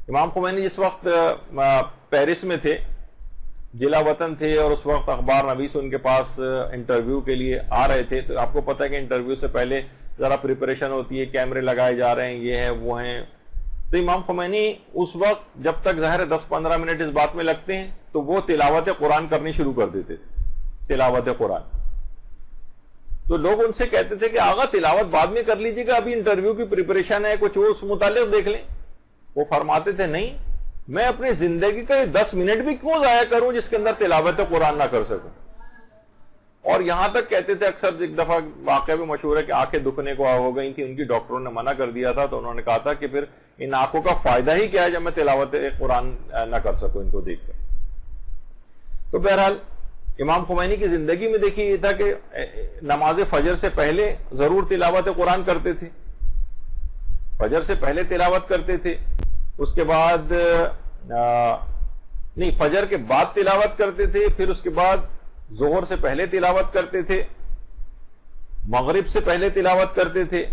امام خمینی جس وقت پیرس میں تھے، جلا وطن تھے، اور اس وقت اخبار نویس ان کے پاس انٹرویو کے لیے آ رہے تھے، تو آپ کو پتہ ہے کہ انٹرویو سے پہلے ذرا پریپریشن ہوتی ہے، کیمرے لگائے جا رہے ہیں، یہ ہیں وہ ہیں. تو امام خمینی اس وقت جب تک ظاہر 10-15 منٹ اس بات میں لگتے ہیں تو وہ تلاوت قرآن کرنی شروع کر دیتے تھے. تلاوت قرآن. تو لوگ ان سے کہتے تھے کہ آغا تلاوت بعد میں کر لیجیے گا، ابھی انٹرویو کی پریپریشن ہے، کچھ اس متعلق دیکھ لیں. وہ فرماتے تھے نہیں، میں اپنی زندگی کا 10 منٹ بھی کیوں ضائع کروں جس کے اندر تلاوت قرآن نہ کر سکوں. اور یہاں تک کہتے تھے، اکثر ایک دفعہ واقعہ بھی مشہور ہے کہ آنکھیں دکھنے کو ہو گئی تھی ان کی، ڈاکٹروں نے منع کر دیا تھا، تو انہوں نے کہا تھا کہ پھر ان آنکھوں کا فائدہ ہی کیا ہے جب میں تلاوت قرآن نہ کر سکوں ان کو دیکھ کر. تو بہرحال امام خمینی کی زندگی میں دیکھیے یہ تھا کہ نماز فجر سے پہلے ضرور تلاوت قرآن کرتے تھے، فجر سے پہلے تلاوت کرتے تھے، اس کے بعد نہیں، فجر کے بعد تلاوت کرتے تھے، پھر اس کے بعد ظہر سے پہلے تلاوت کرتے تھے، مغرب سے پہلے تلاوت کرتے تھے،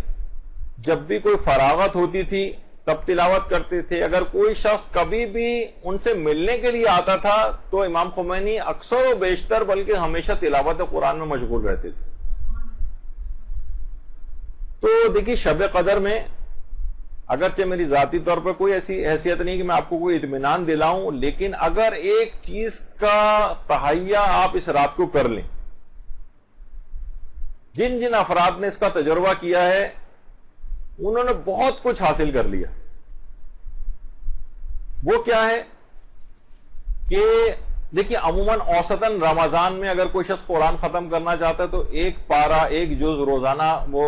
جب بھی کوئی فراغت ہوتی تھی تب تلاوت کرتے تھے. اگر کوئی شخص کبھی بھی ان سے ملنے کے لیے آتا تھا تو امام خمینی اکثر و بیشتر بلکہ ہمیشہ تلاوت قرآن میں مشغول رہتے تھے. تو دیکھیے شب قدر میں اگرچہ میری ذاتی طور پر کوئی ایسی حیثیت نہیں کہ میں آپ کو کوئی اطمینان دلاؤں، لیکن اگر ایک چیز کا تہیہ آپ اس رات کو کر لیں، جن جن افراد نے اس کا تجربہ کیا ہے انہوں نے بہت کچھ حاصل کر لیا. وہ کیا ہے کہ دیکھیے عموماً اوسطاً رمضان میں اگر کوئی شخص قرآن ختم کرنا چاہتا ہے تو ایک پارہ، ایک جز روزانہ وہ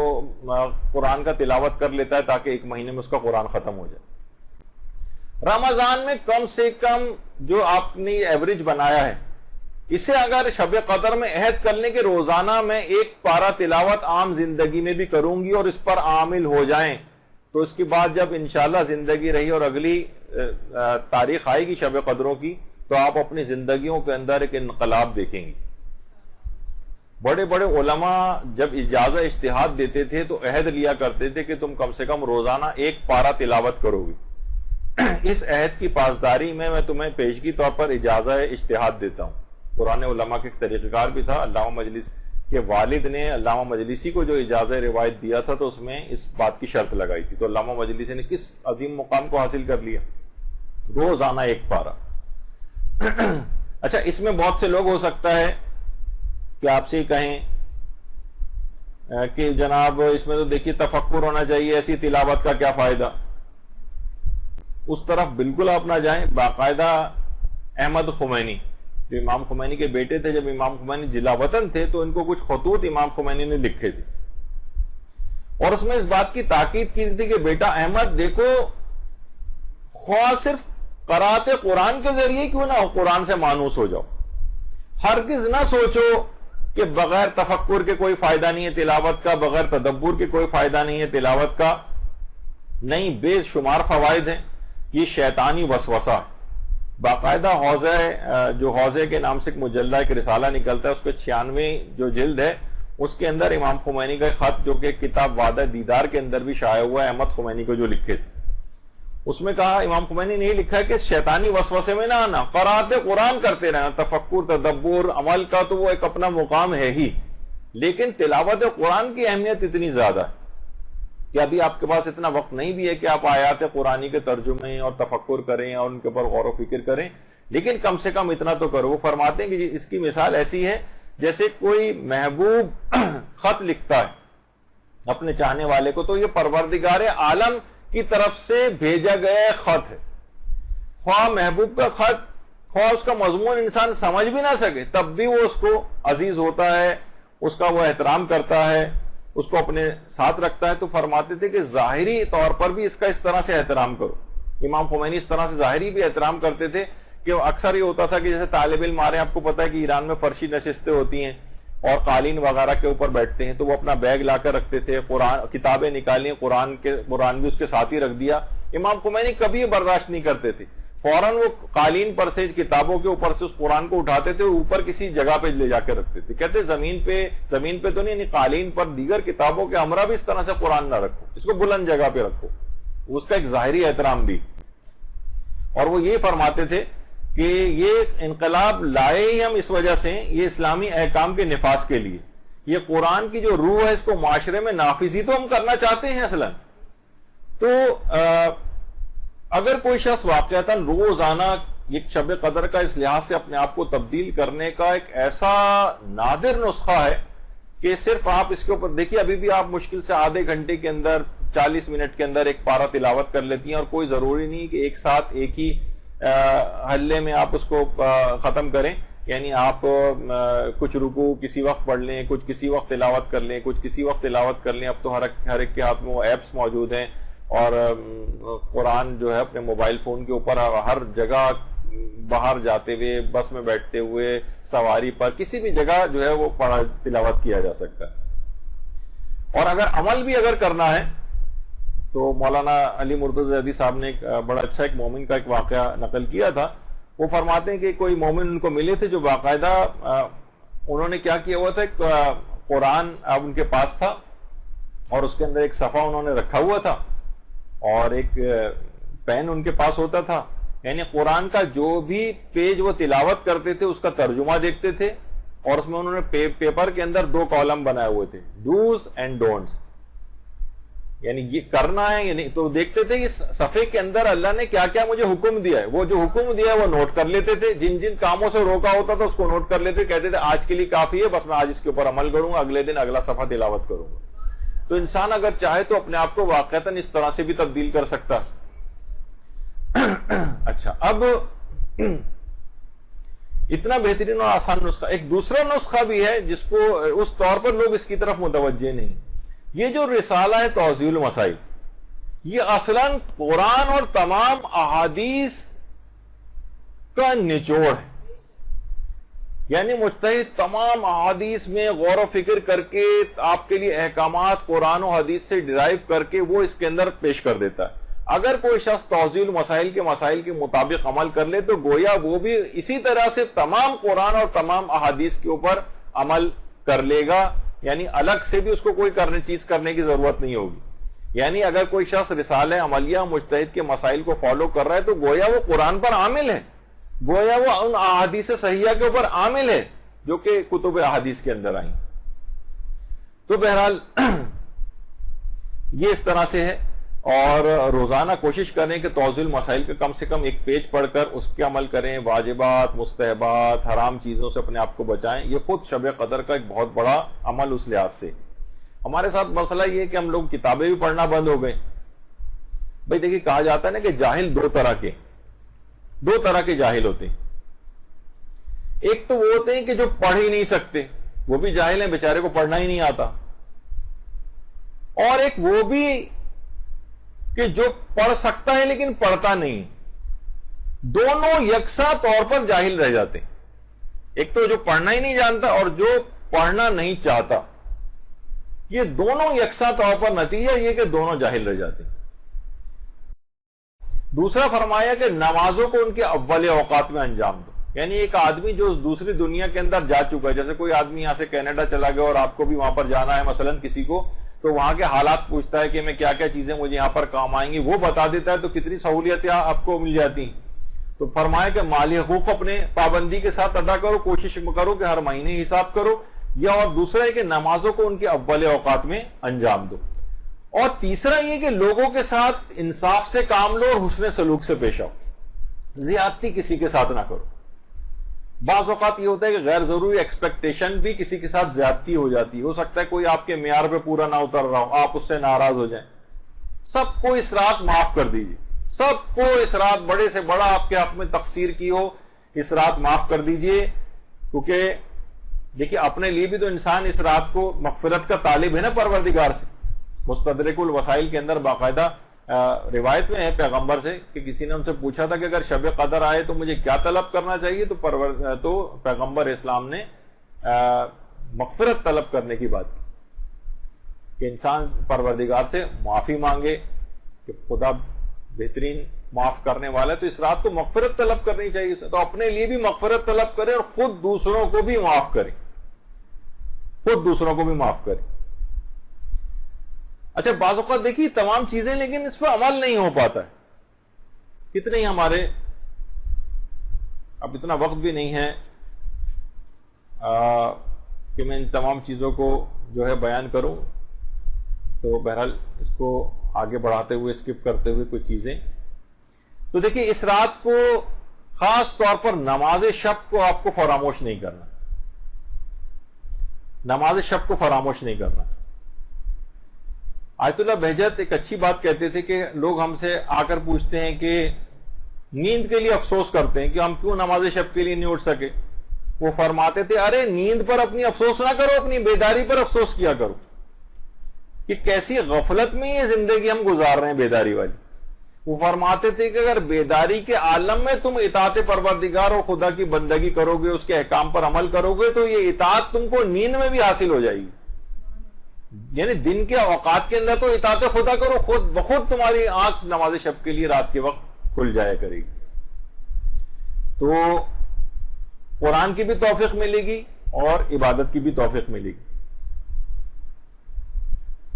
قرآن کا تلاوت کر لیتا ہے تاکہ ایک مہینے میں اس کا قرآن ختم ہو جائے. رمضان میں کم سے کم جو آپ نے ایوریج بنایا ہے، اسے اگر شب قدر میں عہد کر لیں کہ روزانہ میں ایک پارہ تلاوت عام زندگی میں بھی کروں گی اور اس پر عامل ہو جائیں، تو اس کے بعد جب انشاءاللہ زندگی رہی اور اگلی تاریخ آئے گی شب قدروں کی تو آپ اپنی زندگیوں کے اندر ایک انقلاب دیکھیں گے. بڑے بڑے علماء جب اجازہ اجتہاد دیتے تھے تو عہد لیا کرتے تھے کہ تم کم سے کم روزانہ ایک پارہ تلاوت کرو گے. اس عہد کی پاسداری میں تمہیں پیشگی طور پر اجازہ اجتہاد دیتا ہوں. قرآن علماء کے ایک طریقہ کار بھی تھا. علامہ مجلسی کے والد نے علامہ مجلسی کو جو اجازہ روایت دیا تھا تو اس میں اس بات کی شرط لگائی تھی. تو علامہ مجلسی نے کس عظیم مقام کو حاصل کر لیا، روزانہ ایک پارہ. اچھا، اس میں بہت سے لوگ ہو سکتا ہے کہ آپ سے کہیں کہ جناب اس میں تو دیکھیے تفکر ہونا چاہیے، ایسی تلاوت کا کیا فائدہ. اس طرف بالکل آپ نہ جائیں. باقاعدہ احمد خمینی جو امام خمینی کے بیٹے تھے، جب امام خمینی جلا وطن تھے تو ان کو کچھ خطوط امام خمینی نے لکھے تھے اور اس میں اس بات کی تاکید کی تھی کہ بیٹا احمد دیکھو، خواہ صرف قرات قرآن کے ذریعے کیوں نہ قرآن سے مانوس ہو جاؤ، ہرگز نہ سوچو کہ بغیر تفکر کے کوئی فائدہ نہیں ہے تلاوت کا، بغیر تدبر کے کوئی فائدہ نہیں ہے تلاوت کا. نہیں، بے شمار فوائد ہیں. یہ شیطانی وسوسہ. باقاعدہ حوضے کے نام سے ایک مجلہ، ایک رسالہ نکلتا ہے، اس کے 96 جو جلد ہے اس کے اندر امام خمینی کا خط جو کہ کتاب وعدہ دیدار کے اندر بھی شائع ہوا ہے، احمد خمینی کو جو لکھے تھے، اس میں کہا امام خمینی نے یہ لکھا ہے کہ شیطانی وسوسے میں نہ آنا، قرات قرآن کرتے رہنا. تفکر، تدبر، عمل کا تو وہ ایک اپنا مقام ہے ہی، لیکن تلاوت قرآن کی اہمیت اتنی زیادہ ہے کہ ابھی آپ کے پاس اتنا وقت نہیں بھی ہے کہ آپ آیات قرآنی کے ترجمے اور تفکر کریں اور ان کے اوپر غور و فکر کریں، لیکن کم سے کم اتنا تو کرو. وہ فرماتے ہیں کہ اس کی مثال ایسی ہے جیسے کوئی محبوب خط لکھتا ہے اپنے چاہنے والے کو، تو یہ پروردگار عالم کی طرف سے بھیجا گیا خط ہے. خواہ محبوب کا خط، خواہ اس کا مضمون انسان سمجھ بھی نہ سکے، تب بھی وہ اس کو عزیز ہوتا ہے، اس کا وہ احترام کرتا ہے، اس کو اپنے ساتھ رکھتا ہے. تو فرماتے تھے کہ ظاہری طور پر بھی اس کا اس طرح سے احترام کرو. امام خمینی اس طرح سے ظاہری بھی احترام کرتے تھے کہ اکثر یہ ہوتا تھا کہ جیسے طالب علم آ رہے ہیں، آپ کو پتا ہے کہ ایران میں فرشی نشستیں ہوتی ہیں اور قالین وغیرہ کے اوپر بیٹھتے ہیں، تو وہ اپنا بیگ لا کر رکھتے تھے، قرآن کتابیں نکالی، قرآن بھی اس کے ساتھ ہی رکھ دیا. امام خمینی کبھی یہ برداشت نہیں کرتے تھے، فوراً وہ قالین پر سے کتابوں کے اوپر سے اس قرآن کو اٹھاتے تھے، اوپر کسی جگہ پہ لے جا کے رکھتے تھے. کہتے زمین پہ تو نہیں، یعنی قالین پر دیگر کتابوں کے ہمراہ بھی اس طرح سے قرآن نہ رکھو، اس کو بلند جگہ پہ رکھو. اس کا ایک ظاہری احترام بھی. اور وہ یہ فرماتے تھے کہ یہ انقلاب لائے ہی ہم اس وجہ سے یہ اسلامی احکام کے نفاذ کے لیے، یہ قرآن کی جو روح ہے اس کو معاشرے میں نافذ ہی تو ہم کرنا چاہتے ہیں اصلا. تو اگر کوئی شخص واقعتاً روزانہ ایک شب قدر کا اس لحاظ سے اپنے آپ کو تبدیل کرنے کا ایک ایسا نادر نسخہ ہے کہ صرف آپ اس کے اوپر دیکھیے، ابھی بھی آپ مشکل سے آدھے گھنٹے کے اندر 40 منٹ کے اندر ایک پارہ تلاوت کر لیتی ہیں، اور کوئی ضروری نہیں کہ ایک ساتھ ایک ہی حلے میں آپ اس کو ختم کریں. یعنی آپ کچھ رکوع کسی وقت پڑھ لیں، کچھ کسی وقت تلاوت کر لیں، کچھ کسی وقت تلاوت کر لیں. اب تو ہر ایک کے ہاتھ میں وہ ایپس موجود ہیں، اور قرآن جو ہے اپنے موبائل فون کے اوپر ہر جگہ، باہر جاتے ہوئے، بس میں بیٹھتے ہوئے، سواری پر، کسی بھی جگہ جو ہے وہ پڑھا تلاوت کیا جا سکتا ہے. اور اگر عمل بھی اگر کرنا ہے تو مولانا علی مرتضی زیدی صاحب نے ایک بڑا اچھا ایک مومن کا ایک واقعہ نقل کیا تھا. وہ فرماتے ہیں کہ کوئی مومن ان کو ملے تھے جو باقاعدہ انہوں نے کیا کیا ہوا تھا، ایک قرآن اب ان کے پاس تھا، اور اس کے اندر ایک صفحہ انہوں نے رکھا ہوا تھا، اور ایک پین ان کے پاس ہوتا تھا. یعنی قرآن کا جو بھی پیج وہ تلاوت کرتے تھے اس کا ترجمہ دیکھتے تھے، اور اس میں انہوں نے پیپر کے اندر 2 کالم بنائے ہوئے تھے، ڈوز اینڈ ڈونٹس. یعنی یہ کرنا ہے یا نہیں، تو دیکھتے تھے اس صفحے کے اندر اللہ نے کیا کیا مجھے حکم دیا ہے. وہ جو حکم دیا ہے وہ نوٹ کر لیتے تھے، جن جن کاموں سے روکا ہوتا تھا اس کو نوٹ کر لیتے، کہتے تھے آج کے لیے کافی ہے، بس میں آج اس کے اوپر عمل کروں گا، اگلے دن اگلا صفحہ تلاوت کروں گا. تو انسان اگر چاہے تو اپنے آپ کو واقعتاً اس طرح سے بھی تبدیل کر سکتا. اچھا، اب اتنا بہترین اور آسان نسخہ، ایک دوسرا نسخہ بھی ہے جس کو اس طور پر لوگ اس کی طرف متوجہ نہیں. یہ جو رسالہ ہے توضیح المسائل، یہ اصلاً قرآن اور تمام احادیث کا نچوڑ ہے. یعنی مجتہد تمام احادیث میں غور و فکر کر کے آپ کے لیے احکامات قرآن و حدیث سے ڈرائیو کر کے وہ اس کے اندر پیش کر دیتا ہے. اگر کوئی شخص توضیح المسائل کے مسائل کے مطابق عمل کر لے تو گویا وہ بھی اسی طرح سے تمام قرآن اور تمام احادیث کے اوپر عمل کر لے گا. یعنی الگ سے بھی اس کو کوئی چیز کرنے کی ضرورت نہیں ہوگی. یعنی اگر کوئی شخص رسالہ عملیہ مجتہد کے مسائل کو فالو کر رہا ہے تو گویا وہ قرآن پر عامل ہے، گویا وہ ان احادیث صحیحہ کے اوپر عامل ہے جو کہ کتب احادیث کے اندر آئیں. تو بہرحال یہ اس طرح سے ہے، اور روزانہ کوشش کریں کہ توضیح المسائل کا کم سے کم ایک پیج پڑھ کر اس کے عمل کریں، واجبات، مستحبات، حرام چیزوں سے اپنے آپ کو بچائیں. یہ خود شب قدر کا ایک بہت بڑا عمل اس لحاظ سے. ہمارے ساتھ مسئلہ یہ ہے کہ ہم لوگ کتابیں بھی پڑھنا بند ہو گئے. بھائی دیکھیے، کہا جاتا ہے نا کہ جاہل دو طرح کے جاہل ہوتے ہیں. ایک تو وہ ہوتے ہیں کہ جو پڑھ ہی نہیں سکتے، وہ بھی جاہل ہیں، بیچارے کو پڑھنا ہی نہیں آتا. اور ایک وہ بھی کہ جو پڑھ سکتا ہے لیکن پڑھتا نہیں. دونوں یکساں طور پر جاہل رہ جاتے ہیں. ایک تو جو پڑھنا ہی نہیں جانتا اور جو پڑھنا نہیں چاہتا، یہ دونوں یکساں طور پر نتیجہ یہ کہ دونوں جاہل رہ جاتے ہیں. دوسرا فرمایا کہ نمازوں کو ان کے اول اوقات میں انجام دو. یعنی ایک آدمی جو دوسری دنیا کے اندر جا چکا ہے، جیسے کوئی آدمی یہاں سے کینیڈا چلا گیا اور آپ کو بھی وہاں پر جانا ہے مثلا کسی کو، تو وہاں کے حالات پوچھتا ہے کہ میں کیا کیا چیزیں مجھے یہاں پر کام آئیں گی، وہ بتا دیتا ہے، تو کتنی سہولیتیں آپ کو مل جاتی ہیں. تو فرمایا کہ مالی حقوق اپنے پابندی کے ساتھ ادا کرو، کوشش کرو کہ ہر مہینے حساب کرو. یا اور دوسرا ہے کہ نمازوں کو ان کے اول اوقات میں انجام دو. اور تیسرا یہ کہ لوگوں کے ساتھ انصاف سے کام لو اور حسن سلوک سے پیش آؤ. زیادتی کسی کے ساتھ نہ کرو. بعض اوقات یہ ہوتا ہے کہ غیر ضروری ایکسپیکٹیشن بھی کسی کے ساتھ زیادتی ہو جاتی ہے. ہو سکتا ہے کوئی آپ کے معیار پہ پورا نہ اتر رہا ہو، آپ اس سے ناراض ہو جائیں. سب کو اس رات معاف کر دیجیے. سب کو اس رات بڑے سے بڑا آپ کے حق میں تقصیر کی ہو، اس رات معاف کر دیجیے. کیونکہ دیکھیے اپنے لیے بھی تو انسان اس رات کو مغفرت کا طالب ہے نا پروردگار سے. مستدرک الوسائل کے اندر باقاعدہ روایت میں ہے پیغمبر سے کہ کسی نے ان سے پوچھا تھا کہ اگر شب قدر آئے تو مجھے کیا طلب کرنا چاہیے، تو پیغمبر اسلام نے مغفرت طلب کرنے کی بات کی کہ انسان پروردگار سے معافی مانگے کہ خدا بہترین معاف کرنے والا ہے. تو اس رات کو مغفرت طلب کرنی چاہیے. تو اپنے لیے بھی مغفرت طلب کرے اور خود دوسروں کو بھی معاف کرے. اچھا، بعض اوقات دیکھیے تمام چیزیں لیکن اس پہ عمل نہیں ہو پاتا ہے. کتنے ہی ہمارے اب اتنا وقت بھی نہیں ہے کہ میں ان تمام چیزوں کو جو ہے بیان کروں، تو بہرحال اس کو آگے بڑھاتے ہوئے اسکپ کرتے ہوئے کچھ چیزیں. تو دیکھیے اس رات کو خاص طور پر نماز شب کو آپ کو فراموش نہیں کرنا، نماز شب کو فراموش نہیں کرنا. آیت اللہ بہجت ایک اچھی بات کہتے تھے کہ لوگ ہم سے آ کر پوچھتے ہیں کہ نیند کے لیے افسوس کرتے ہیں کہ ہم کیوں نماز شب کے لیے نہیں اٹھ سکے. وہ فرماتے تھے ارے نیند پر اپنی افسوس نہ کرو، اپنی بیداری پر افسوس کیا کرو کہ کیسی غفلت میں یہ زندگی ہم گزار رہے ہیں بیداری والی. وہ فرماتے تھے کہ اگر بیداری کے عالم میں تم اطاعت پروردگار اور خدا کی بندگی کرو گے، اس کے احکام پر عمل کرو گے، تو یہ اطاعت تم کو نیند میں بھی حاصل ہو جائے گی. یعنی دن کے اوقات کے اندر تو اطاعت خدا کرو، خود بخود تمہاری آنکھ نماز شب کے لیے رات کے وقت کھل جایا کرے گی. تو قرآن کی بھی توفیق ملے گی اور عبادت کی بھی توفیق ملے گی.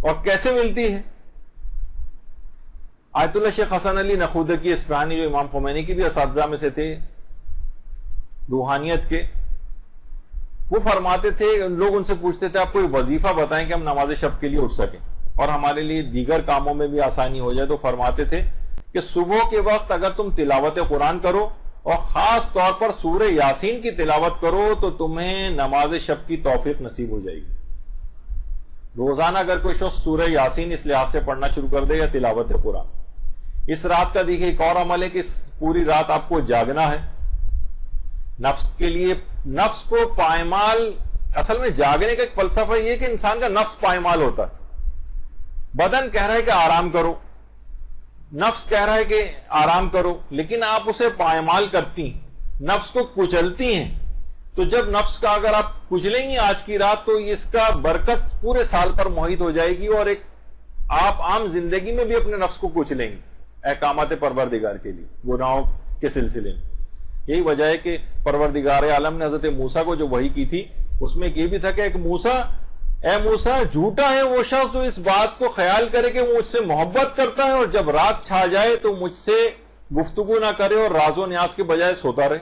اور کیسے ملتی ہے؟ آیت اللہ شیخ حسن علی نخودکی اصفہانی جو امام خمینی کی بھی اساتذہ میں سے تھے روحانیت کے، وہ فرماتے تھے، لوگ ان سے پوچھتے تھے آپ کوئی وظیفہ بتائیں کہ ہم نماز شب کے لیے اٹھ سکیں اور ہمارے لیے دیگر کاموں میں بھی آسانی ہو جائے. تو فرماتے تھے کہ صبح کے وقت اگر تم تلاوت قرآن کرو اور خاص طور پر سورہ یاسین کی تلاوت کرو تو تمہیں نماز شب کی توفیق نصیب ہو جائے گی. روزانہ اگر کوئی شخص سورہ یاسین اس لحاظ سے پڑھنا شروع کر دے یا تلاوت قرآن. اس رات کا دیکھیں ایک اور عمل ہے کہ پوری رات آپ کو جاگنا ہے نفس کے لیے. نفس کو پائمال، اصل میں جاگنے کا ایک فلسفہ یہ کہ انسان کا نفس پائمال ہوتا ہے. بدن کہہ رہا ہے کہ آرام کرو، نفس کہہ رہا ہے کہ آرام کرو، لیکن آپ اسے پائمال کرتی ہیں، نفس کو کچلتی ہیں. تو جب نفس کا اگر آپ کچلیں گی آج کی رات تو اس کا برکت پورے سال پر محیط ہو جائے گی اور ایک آپ عام زندگی میں بھی اپنے نفس کو کچلیں گے احکامات پروردگار کے لیے گناہوں کے سلسلے میں. یہی وجہ ہے کہ پروردگار عالم نے حضرت موسیٰ کو جو وحی کی تھی اس میں یہ بھی تھا کہ ایک اے موسیٰ جھوٹا ہے وہ شخص جو اس بات کو خیال کرے کہ وہ مجھ سے محبت کرتا ہے اور جب رات چھا جائے تو مجھ سے گفتگو نہ کرے اور راز و نیاز کے بجائے سوتا رہے.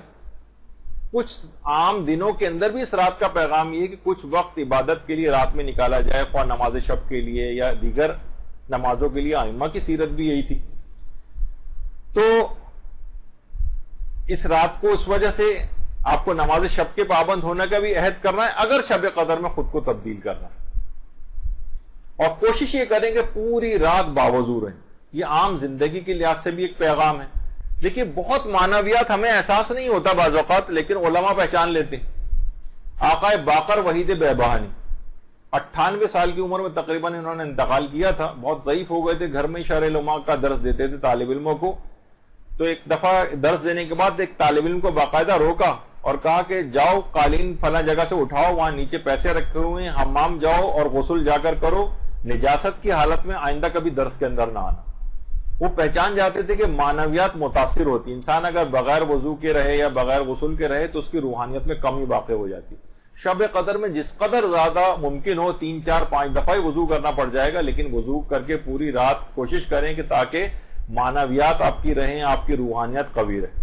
کچھ عام دنوں کے اندر بھی اس رات کا پیغام یہ ہے کہ کچھ وقت عبادت کے لیے رات میں نکالا جائے، خواہ نماز شب کے لیے یا دیگر نمازوں کے لیے. ائمہ کی سیرت بھی یہی تھی. تو اس رات کو اس وجہ سے آپ کو نماز شب کے پابند ہونے کا بھی عہد کرنا ہے اگر شب قدر میں خود کو تبدیل کرنا ہے. اور کوشش یہ کریں کہ پوری رات باوضو رہیں. یہ عام زندگی کے لحاظ سے بھی ایک پیغام ہے. دیکھیے بہت معنویات ہمیں احساس نہیں ہوتا بعض اوقات، لیکن علماء پہچان لیتے ہیں. آقا باقر وحید بہبہانی 98 سال کی عمر میں تقریباً انہوں نے انتقال کیا تھا. بہت ضعیف ہو گئے تھے، گھر میں شرح علماء کا درس دیتے تھے طالب علموں کو. تو ایک دفعہ درس دینے کے بعد ایک طالب علم کو باقاعدہ روکا اور کہا کہ جاؤ قالین فلاں جگہ سے اٹھاؤ، وہاں نیچے پیسے رکھے ہوئے ہیں، حمام جاؤ اور غسل جا کر کرو، نجاست کی حالت میں آئندہ کبھی درس کے اندر نہ آنا. وہ پہچان جاتے تھے کہ معنویات متاثر ہوتی. انسان اگر بغیر وضو کے رہے یا بغیر غسل کے رہے تو اس کی روحانیت میں کمی واقع ہو جاتی. شب قدر میں جس قدر زیادہ ممکن ہو 3 4 5 دفعہ ہی وضو کرنا پڑ جائے گا، لیکن وضو کر کے پوری رات کوشش کریں کہ تاکہ معنویات آپ کی رہیں، آپ کی روحانیت قوی رہے.